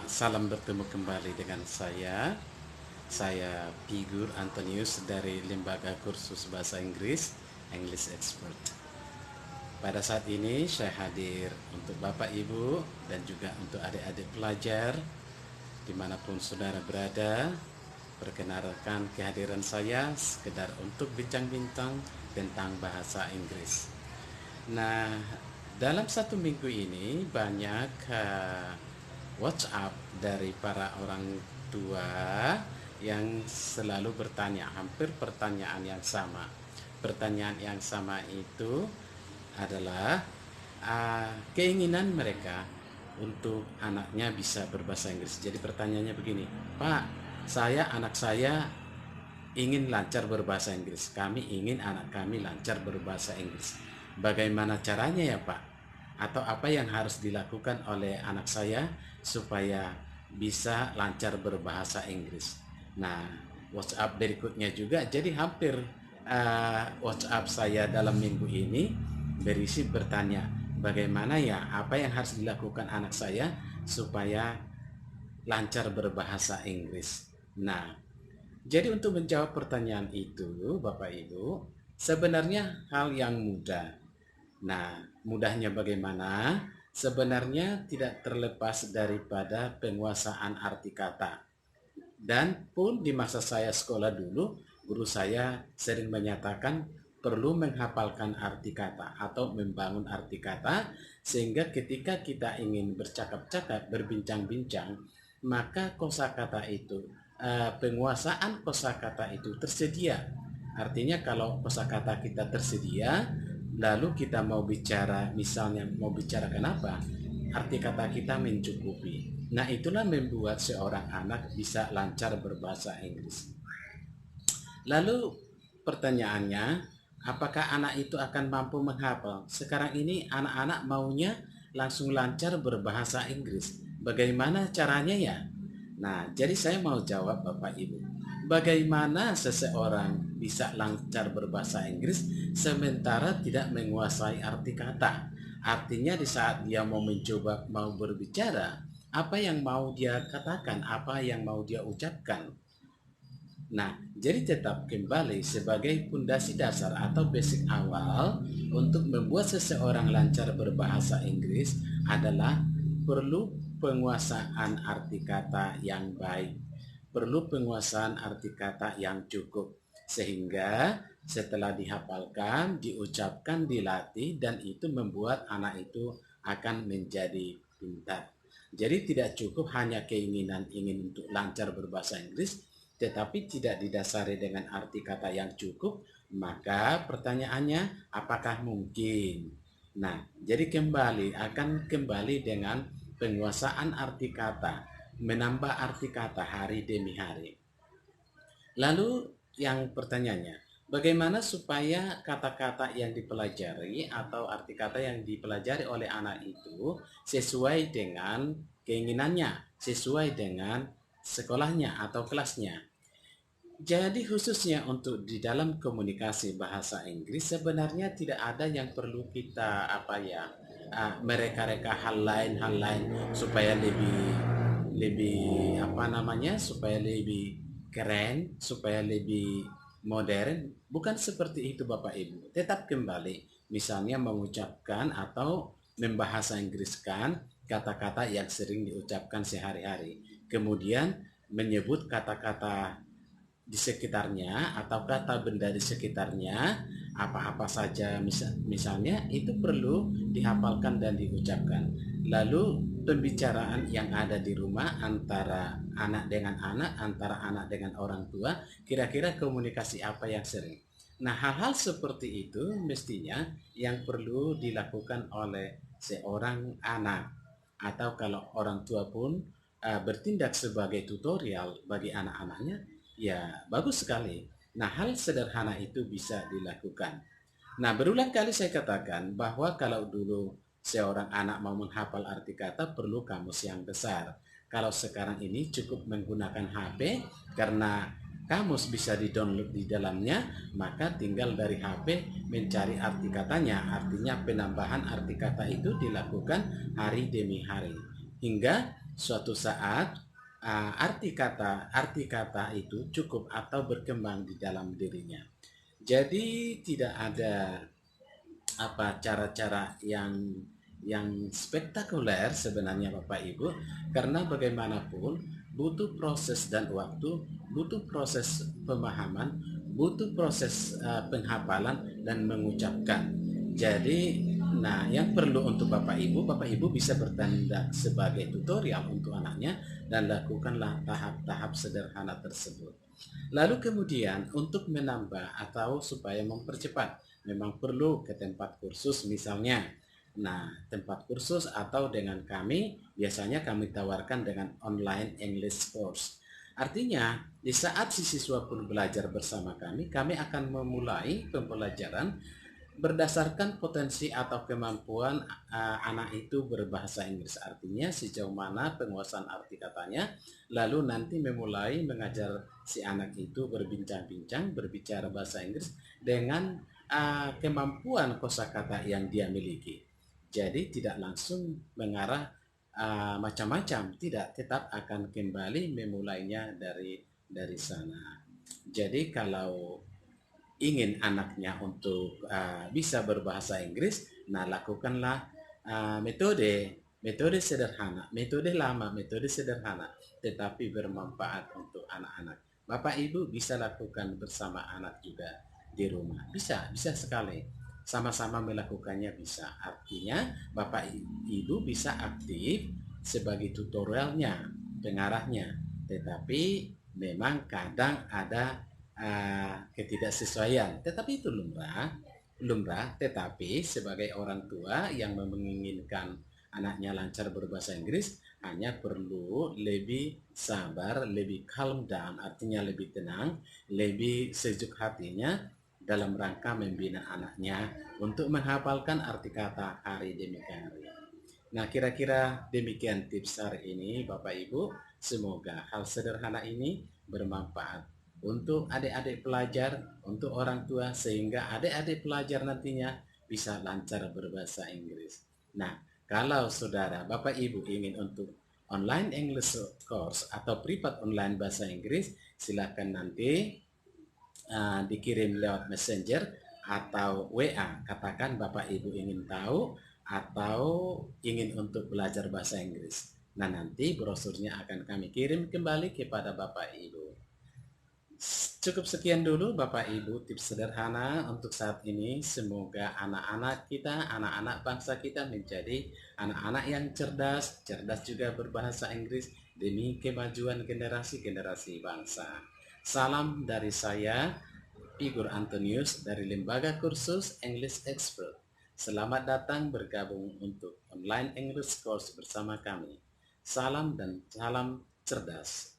Salam bertemu kembali dengan saya Figur Antonius dari Lembaga Kursus Bahasa Inggris, English Expert. Pada saat ini saya hadir untuk Bapak Ibu dan juga untuk adik-adik pelajar dimanapun saudara berada. Perkenalkan kehadiran saya sekedar untuk bincang-bincang tentang bahasa Inggris. Nah, dalam satu minggu ini banyak WhatsApp dari para orang tua yang selalu bertanya, hampir pertanyaan yang sama. Pertanyaan yang sama itu adalah keinginan mereka untuk anaknya bisa berbahasa Inggris. Jadi pertanyaannya begini, Pak, anak saya ingin lancar berbahasa Inggris. Kami ingin anak kami lancar berbahasa Inggris. Bagaimana caranya ya Pak? Atau apa yang harus dilakukan oleh anak saya supaya bisa lancar berbahasa Inggris? Nah, WhatsApp berikutnya juga, jadi hampir WhatsApp saya dalam minggu ini berisi bertanya, bagaimana ya, apa yang harus dilakukan anak saya supaya lancar berbahasa Inggris. Nah, jadi untuk menjawab pertanyaan itu, Bapak Ibu, sebenarnya hal yang mudah. Nah, mudahnya bagaimana? Sebenarnya tidak terlepas daripada penguasaan arti kata. Dan pun di masa saya sekolah dulu, guru saya sering menyatakan perlu menghafalkan arti kata atau membangun arti kata, sehingga ketika kita ingin bercakap-cakap, berbincang-bincang, maka kosakata itu, penguasaan kosakata itu tersedia. Artinya kalau kosakata kita tersedia, lalu kita mau bicara, misalnya mau bicara kenapa, arti kata kita mencukupi. Nah, itulah membuat seorang anak bisa lancar berbahasa Inggris. Lalu pertanyaannya, apakah anak itu akan mampu menghafal? Sekarang ini anak-anak maunya langsung lancar berbahasa Inggris. Bagaimana caranya ya? Nah, jadi saya mau jawab Bapak Ibu. Bagaimana seseorang bisa lancar berbahasa Inggris sementara tidak menguasai arti kata? Artinya di saat dia mau mencoba, mau berbicara, apa yang mau dia katakan, apa yang mau dia ucapkan. Nah, jadi tetap kembali sebagai pondasi dasar atau basic awal untuk membuat seseorang lancar berbahasa Inggris adalah perlu penguasaan arti kata yang baik, perlu penguasaan arti kata yang cukup, sehingga setelah dihafalkan, diucapkan, dilatih, dan itu membuat anak itu akan menjadi pintar. Jadi tidak cukup hanya keinginan ingin untuk lancar berbahasa Inggris, tetapi tidak didasari dengan arti kata yang cukup, maka pertanyaannya apakah mungkin? Nah, jadi akan kembali dengan penguasaan arti kata, menambah arti kata hari demi hari. Lalu yang pertanyaannya, bagaimana supaya kata-kata yang dipelajari atau arti kata yang dipelajari oleh anak itu sesuai dengan keinginannya, sesuai dengan sekolahnya atau kelasnya. Jadi khususnya untuk di dalam komunikasi bahasa Inggris sebenarnya tidak ada yang perlu kita mereka-reka hal lain supaya lebih supaya lebih keren, supaya lebih modern. Bukan seperti itu Bapak Ibu. Tetap kembali misalnya mengucapkan atau membahasa Inggriskan kata-kata yang sering diucapkan sehari-hari. Kemudian menyebut kata-kata di sekitarnya atau kata benda di sekitarnya, apa-apa saja misalnya itu perlu dihafalkan dan diucapkan. Lalu pembicaraan yang ada di rumah antara anak dengan anak, antara anak dengan orang tua, kira-kira komunikasi apa yang sering. Nah, hal-hal seperti itu mestinya yang perlu dilakukan oleh seorang anak, atau kalau orang tua pun bertindak sebagai tutorial bagi anak-anaknya, ya bagus sekali. Nah, hal sederhana itu bisa dilakukan. Nah, berulang kali saya katakan bahwa kalau dulu seorang anak mau menghafal arti kata perlu kamus yang besar. Kalau sekarang ini cukup menggunakan HP karena kamus bisa di-download di dalamnya, maka tinggal dari HP mencari arti katanya. Artinya penambahan arti kata itu dilakukan hari demi hari. Hingga suatu saat arti kata itu cukup atau berkembang di dalam dirinya. Jadi tidak ada cara-cara yang spektakuler sebenarnya Bapak Ibu, karena bagaimanapun butuh proses dan waktu, butuh proses pemahaman, butuh proses penghafalan dan mengucapkan. Jadi, nah yang perlu untuk Bapak Ibu bisa bertindak sebagai tutorial untuk anaknya dan lakukanlah tahap-tahap sederhana tersebut. Lalu kemudian untuk menambah atau supaya mempercepat, memang perlu ke tempat kursus misalnya. Nah, tempat kursus atau dengan kami, biasanya kami tawarkan dengan online English course. Artinya, di saat si siswa pun belajar bersama kami akan memulai pembelajaran berdasarkan potensi atau kemampuan anak itu berbahasa Inggris. Artinya sejauh mana penguasaan arti katanya, lalu nanti memulai mengajar si anak itu berbincang-bincang, berbicara bahasa Inggris dengan kemampuan kosakata yang dia miliki. Jadi tidak langsung mengarah macam-macam, tidak, tetap akan kembali memulainya dari sana. Jadi kalau ingin anaknya untuk bisa berbahasa Inggris, nah lakukanlah metode sederhana, metode lama, metode sederhana, tetapi bermanfaat untuk anak-anak. Bapak Ibu bisa lakukan bersama anak juga di rumah. Bisa sekali. Sama-sama melakukannya bisa. Artinya Bapak Ibu bisa aktif sebagai tutorialnya, pengarahnya. Tetapi memang kadang ada ketidaksesuaian, tetapi itu lumrah. Tetapi sebagai orang tua yang menginginkan anaknya lancar berbahasa Inggris, hanya perlu lebih sabar, lebih calm down, artinya lebih tenang, lebih sejuk hatinya dalam rangka membina anaknya untuk menghafalkan arti kata hari demi hari. Nah, kira-kira demikian tips hari ini Bapak Ibu. Semoga hal sederhana ini bermanfaat untuk adik-adik pelajar, untuk orang tua, sehingga adik-adik pelajar nantinya bisa lancar berbahasa Inggris. Nah, kalau saudara Bapak Ibu ingin untuk online English course atau privat online bahasa Inggris, silakan nanti dikirim lewat messenger atau WA. Katakan Bapak Ibu ingin tahu atau ingin untuk belajar bahasa Inggris. Nah, nanti brosurnya akan kami kirim kembali kepada Bapak Ibu. Cukup sekian dulu Bapak Ibu tips sederhana untuk saat ini. Semoga anak-anak kita, anak-anak bangsa kita menjadi anak-anak yang cerdas juga berbahasa Inggris demi kemajuan generasi-generasi bangsa. Salam dari saya, Figur Antonius dari Lembaga Kursus English Expert. Selamat datang bergabung untuk online English course bersama kami. Salam dan salam cerdas.